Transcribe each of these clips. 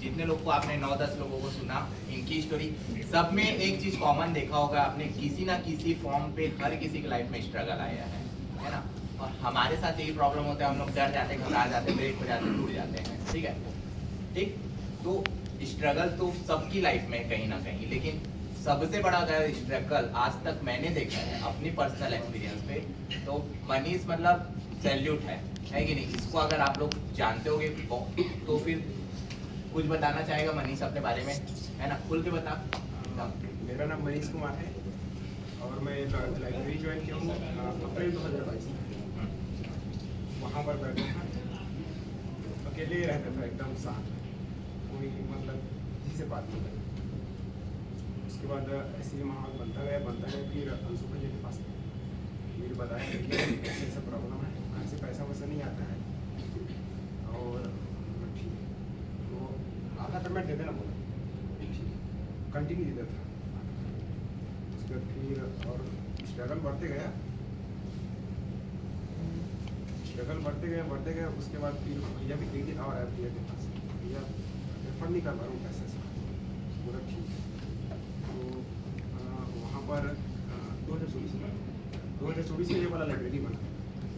जितने लोग को आपने 9-10 लोगों को सुना इनकी स्टोरी, सब में एक चीज कॉमन देखा होगा आपने, किसी ना किसी फॉर्म पे हर किसी की लाइफ में स्ट्रगल आया है ना। और हमारे साथ यही प्रॉब्लम होता है, हम लोग डर जाते हैं, घबरा जाते हैं, ब्रेक हो जाते हैं, टूट जाते हैं, ठीक है। ठीक, तो स्ट्रगल तो सबकी लाइफ में कहीं ना कहीं, लेकिन सबसे बड़ा अगर स्ट्रगल आज तक मैंने देखा है अपनी पर्सनल एक्सपीरियंस पे, तो मनीष मतलब सैल्यूट है कि नहीं। इसको अगर आप लोग जानते होगे तो फिर कुछ बताना चाहेगा मनीष अपने बारे में, है ना, खुल के बता। मेरा नाम मनीष कुमार है और मैं लाइब्रेरी ज्वाइन किया हूँ अप्रैल 2022 में। वहाँ पर बैठा था, अकेले रहता था, एकदम शांत, कोई मतलब किसी से बात नहीं करता। उसके बाद ऐसे माहौल बनता गया, फिर अंशु भैया के पास फिर बताया कि ऐसा प्रॉब्लम है, घर से पैसा वैसा नहीं आता है और ठीक है, तो आधा पेमेंट दे देना बोला, कंटिन्यू देता था। उसके बाद फिर और स्ट्रगल बढ़ते गया, उसके बाद फिर भैया भी एक दिन और आया भैया के पास, भैया रेफर नहीं कर पा रहा हूँ पैसे से, पूरा ठीक है। तो वहाँ पर 2024 में ये वाला लाइब्रेरी बना,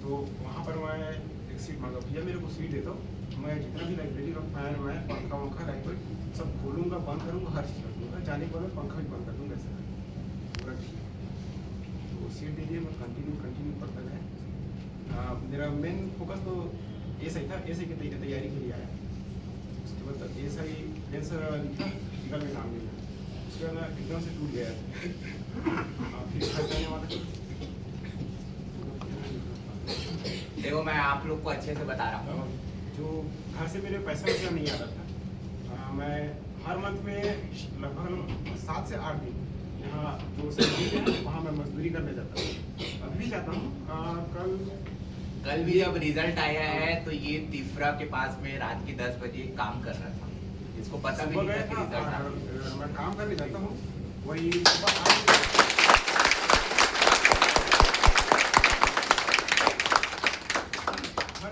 तो वहाँ पर मैं एक सीट मांगा, भैया मेरे को सीट दे दो, मैं जितना भी लाइब्रेरी का फैन मैं पंखा वंखा लाइट सब खोलूँगा, बंद करूँगा, हर चीज़ कर दूँगा, जाने के बाद पंखा भी बंद कर दूँगा, ऐसा पूरा ठीक है। तो सीट दे दिए, मैं कंटिन्यू पढ़ता गया। मेरा मेन फोकस तो एसआई था, एसआई की तैयारी के लिए आया। उसके बाद एसआई मेंस लिखा, फिजिकल में नाम मिला, उसके बाद एकदम से टूट गया। फिर घर जाने वाला, देखो मैं आप लोग को अच्छे से बता रहा हूँ, जो घर से मेरे पैसा वैसा नहीं आता था। मैं हर मंथ में लगभग 7 से 8 दिन यहाँ जो सैलरी है वहाँ मैं मजदूरी करने जाता हूँ, अभी भी जाता हूँ। कल भी जब रिजल्ट आया है तो ये तिफरा के पास में रात के 10 बजे काम कर रहा था, इसको पता भी नहीं था कि रिजल्ट आया। मैं काम करने जाता हूँ, वही घर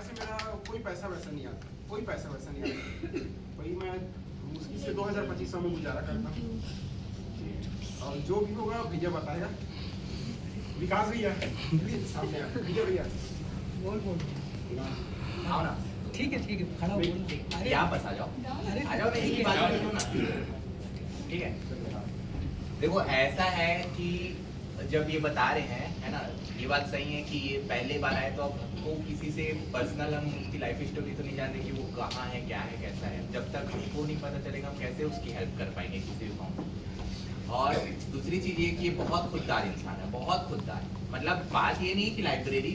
से मेरा कोई पैसा वैसा नहीं आता, वही मैं मुश्किल से 2000-2500 में गुजारा करता हूँ। और जो भी होगा भैया बताएगा, विकास भैया सामने भैया बोल आओ ना, ठीक है खड़ा हो बोल। यहाँ बस आ जाओ ना, एक ही बात करो ना, ठीक है। देखो ऐसा है कि जब ये बता रहे हैं, है ना, ये बात सही है कि ये पहले बार आए तो आपको किसी से पर्सनल हम उसकी लाइफ स्टोरी तो नहीं जानते कि वो कहाँ है, क्या है, कैसा है। जब तक हमको नहीं पता चलेगा हम कैसे उसकी हेल्प कर पाएंगे किसी को। और दूसरी चीज़ ये कि ये बहुत खुददार इंसान है, बहुत खुददार। मतलब बात ये नहीं कि लाइब्रेरी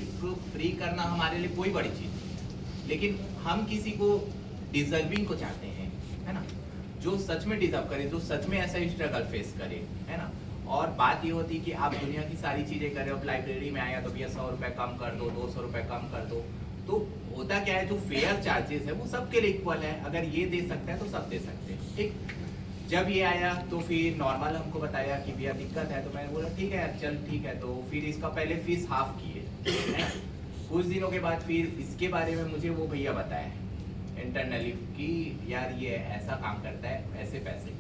फ्री करना हमारे लिए कोई बड़ी चीज़ नहीं, लेकिन हम किसी को डिजर्विंग को चाहते हैं, है ना, जो सच में डिजर्व करे, जो सच में ऐसा स्ट्रगल फेस करे, है ना। और बात ये होती है कि आप दुनिया की सारी चीज़ें कर रहे हो, लाइब्रेरी में आया तो भैया 100 रुपये कम कर दो, 200 रुपये कम कर दो, तो होता क्या है, जो फेयर चार्जेस है वो सबके लिए इक्वल है। अगर ये दे सकता है तो सब दे सकते हैं, ठीक। जब ये आया तो फिर नॉर्मल हमको बताया कि भैया दिक्कत है, तो मैंने बोला ठीक है यार चल ठीक है। तो फिर इसका पहले फीस हाफ किए, कुछ दिनों के बाद फिर इसके बारे में मुझे वो भैया बताया इंटरनली कि यार ये ऐसा काम करता है, ऐसे पैसे।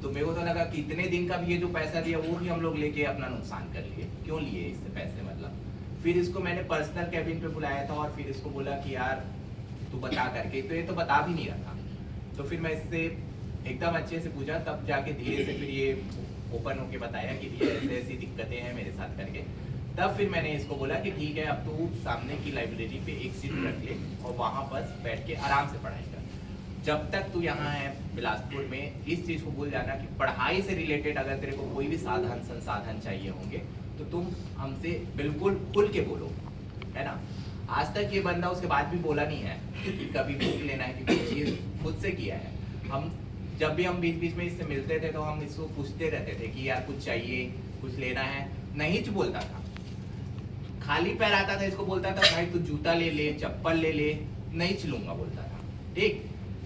तो मेरे को तो लगा कि इतने दिन का भी ये जो पैसा दिया वो भी हम लोग लेके अपना नुकसान कर लिए, क्यों लिए इससे पैसे, मतलब। फिर इसको मैंने पर्सनल कैबिन पे बुलाया था और फिर इसको बोला कि यार तू बता करके, तो ये तो बता भी नहीं रहा था। तो फिर मैं इससे एकदम अच्छे से पूछा, तब जाके धीरे से फिर ये ओपन होके बताया कि ये ऐसी ऐसी दिक्कतें हैं मेरे साथ करके। तब फिर मैंने इसको बोला कि ठीक है अब तू सामने की लाइब्रेरी पे एक सीट रख ले और वहाँ पर बैठ के आराम से पढ़ाई कर। जब तक तू यहाँ है बिलासपुर में, इस चीज़ को भूल जाना कि पढ़ाई से रिलेटेड अगर तेरे को कोई भी साधन संसाधन चाहिए होंगे तो तुम हमसे बिल्कुल खुल के बोलो, है ना। आज तक ये बंदा उसके बाद भी बोला नहीं है कि कभी बुक लेना है, क्योंकि ये खुद से किया है। हम जब भी हम बीच बीच में इससे मिलते थे तो हम इसको पूछते रहते थे कि यार कुछ चाहिए, कुछ लेना है, नहीं बोलता था। खाली पैर आता था, इसको बोलता था भाई तू जूता ले ले, चप्पल ले ले, नहीं चलूंगा बोलता था, ठीक।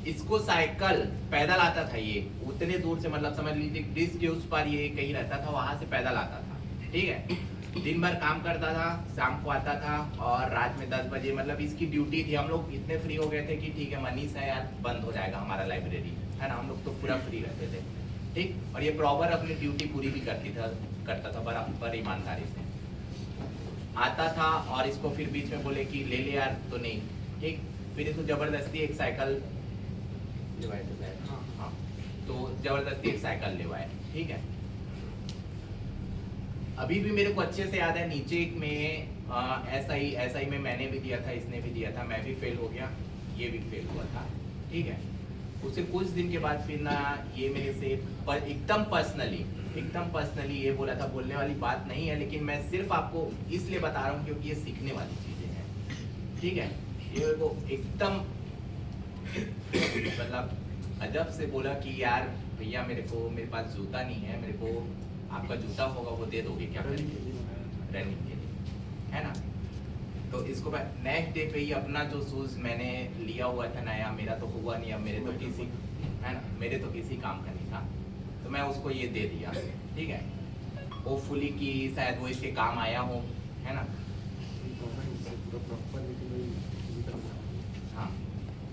इसको साइकिल पैदल आता था, ये उतने दूर से, मतलब समझ लीजिए ब्रिज के उस पार ये कहीं रहता था, वहां से पैदल आता था, ठीक है। दिन भर काम करता था, शाम को आता था और रात में 10 बजे, मतलब इसकी ड्यूटी थी। हम लोग इतने फ्री हो गए थे कि ठीक है मनीष है यार, बंद हो जाएगा हमारा लाइब्रेरी, है ना। हम लोग तो पूरा फ्री रहते थे, ठीक। और ये प्रॉपर अपनी ड्यूटी पूरी भी करता था बराबर ईमानदारी से। आता था और इसको फिर बीच में बोले कि ले ले यार, तो नहीं, ठीक। फिर इसको जबरदस्ती एक साइकिल हाँ, तो जबरदस्ती एक साइकिल लेवाए, ठीक है। अभी भी मेरे को अच्छे से याद है, नीचे में ऐसा ही में मैंने भी दिया था, इसने भी दिया था, मैं भी फेल हो गया, ये भी फेल हुआ था, ठीक है। उससे कुछ दिन के बाद फिर ना ये मेरे से एकदम पर्सनली ये बोला था, बोलने वाली बात नहीं है, लेकिन मैं सिर्फ आपको इसलिए बता रहा हूँ क्योंकि ये सीखने वाली चीजें हैं, ठीक है। ये मेरे को एकदम मतलब अजब से बोला कि यार भैया मेरे पास जूता नहीं है, मेरे को आपका जूता होगा वो दे दोगे क्या रनिंग के लिए, है ना। तो इसको नेक्स्ट डे पे ही अपना जो शूज मैंने लिया हुआ था नया, मेरा तो हुआ नहीं, अब मेरे तो किसी काम का नहीं था, तो मैं उसको ये दे दिया, ठीक है। होपफुली कि शायद वो इसके काम आया हो, है ना। हाँ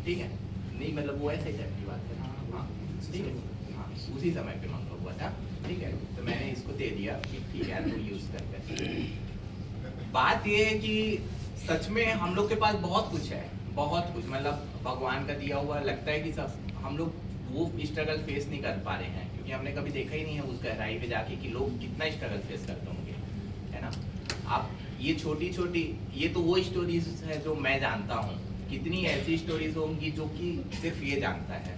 ठीक है, नहीं मतलब वो ऐसे टाइप की बात है, हाँ ठीक है, हाँ उसी समय पे मांगा हुआ था, ठीक है। तो मैंने इसको दे दिया कि ठीक है तू यूज कर। बात ये है कि सच में हम लोग के पास बहुत कुछ है, बहुत कुछ, मतलब भगवान का दिया हुआ। लगता है कि सब हम लोग वो स्ट्रगल फेस नहीं कर पा रहे हैं क्योंकि हमने कभी देखा ही नहीं है उस गहराई पे जाके कि लोग कितना स्ट्रगल फेस करते होंगे, है ना। आप ये छोटी छोटी, ये तो वो स्टोरीज है जो मैं जानता हूँ, कितनी ऐसी स्टोरीज होंगी जो कि सिर्फ ये जानता है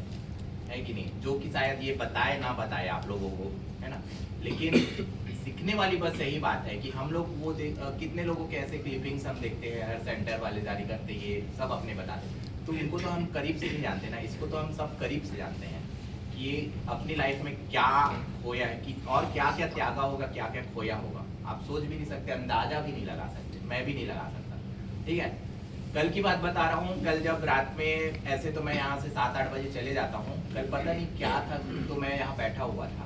कि नहीं, जो कि शायद ये बताए ना बताए आप लोगों को, है ना। लेकिन सीखने वाली बस यही बात है कि हम लोग वो कितने लोगों के ऐसे क्लिपिंग्स हम देखते हैं, हर सेंटर वाले जारी करते हैं, ये सब अपने बताते हैं, तो इनको तो हम करीब से नहीं जानते ना, इसको तो हम सब करीब से जानते हैं कि ये अपनी लाइफ में क्या खोया है कि और क्या क्या त्यागा होगा, क्या क्या खोया होगा। आप सोच भी नहीं सकते, अंदाजा भी नहीं लगा सकते, मैं भी नहीं लगा सकता, ठीक है। कल की बात बता रहा हूँ, कल जब रात में ऐसे तो मैं यहाँ से 7-8 बजे चले जाता हूँ, कल पता नहीं क्या था, तो मैं यहाँ बैठा हुआ था,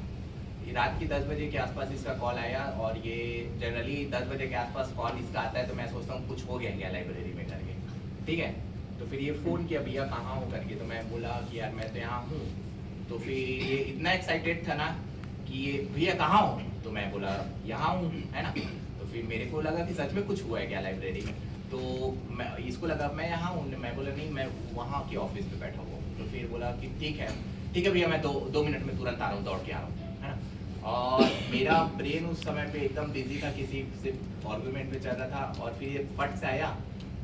रात की 10 बजे के आसपास इसका कॉल आया, और ये जनरली 10 बजे के आसपास कॉल इसका आता है, तो मैं सोचता हूँ कुछ हो गया क्या लाइब्रेरी में करके, ठीक है। तो फिर ये फ़ोन किया, भैया कहाँ हो करके, तो मैं बोला कि यार मैं तो यहाँ हूँ। तो फिर ये इतना एक्साइटेड था ना कि ये भैया कहाँ हो, तो मैं बोला यहाँ हूँ, है ना। तो फिर मेरे को लगा कि सच में कुछ हुआ है क्या लाइब्रेरी में, तो मैं इसको लगा मैं यहाँ हूँ, मैं बोला नहीं मैं वहाँ के ऑफिस में बैठा हुआ हूँ। तो फिर बोला कि ठीक है भैया, मैं दो मिनट में तुरंत आ रहा हूँ, दौड़ के आ रहा हूँ, है ना। और मेरा ब्रेन उस समय पे एकदम बिजी था, किसी से आर्गुमेंट में चल रहा था, और फिर ये फट से आया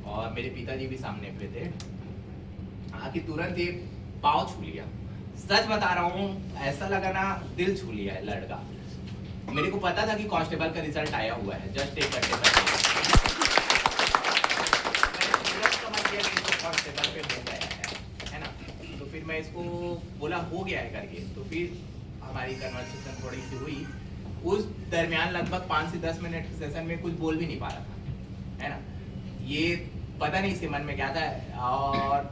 और मेरे पिताजी भी सामने पे थे, आके तुरंत ये पाँव छू लिया। सच बता रहा हूँ, ऐसा लगा ना दिल छू लिया है लड़का। मेरे को पता था कि कांस्टेबल का रिजल्ट आया हुआ है, जस्ट 1 घंटे पहले कांस्टेबल पे हो गया है ना। तो फिर मैं इसको बोला हो गया है करके, तो फिर हमारी कन्वर्सेशन थोड़ी सी हुई। उस दरमियान लगभग 5 से 10 मिनट सेशन में कुछ बोल भी नहीं पा रहा था, है ना। ये पता नहीं इसके मन में क्या था, और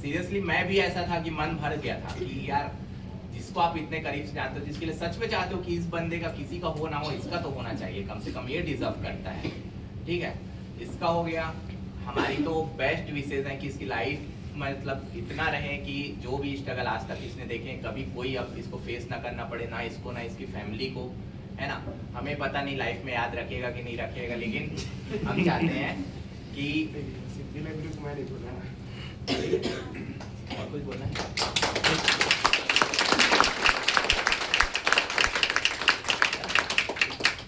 सीरियसली मैं भी ऐसा था कि मन भर गया था कि यार जिसको आप इतने करीब से जानते हो, जिसके लिए सच में चाहते हो कि इस बंदे का किसी का हो ना हो, इसका तो होना चाहिए, कम से कम ये डिजर्व करता है, ठीक है। इसका हो गया। हमारी तो बेस्ट विशेष है कि इसकी लाइफ मतलब इतना रहे कि जो भी स्ट्रगल आज तक इसने देखे, कभी कोई अब इसको फेस ना करना पड़े, ना इसको ना इसकी फैमिली को, है ना। हमें पता नहीं लाइफ में याद रखेगा कि नहीं रखेगा, लेकिन हम चाहते हैं कि और कुछ बोलना है।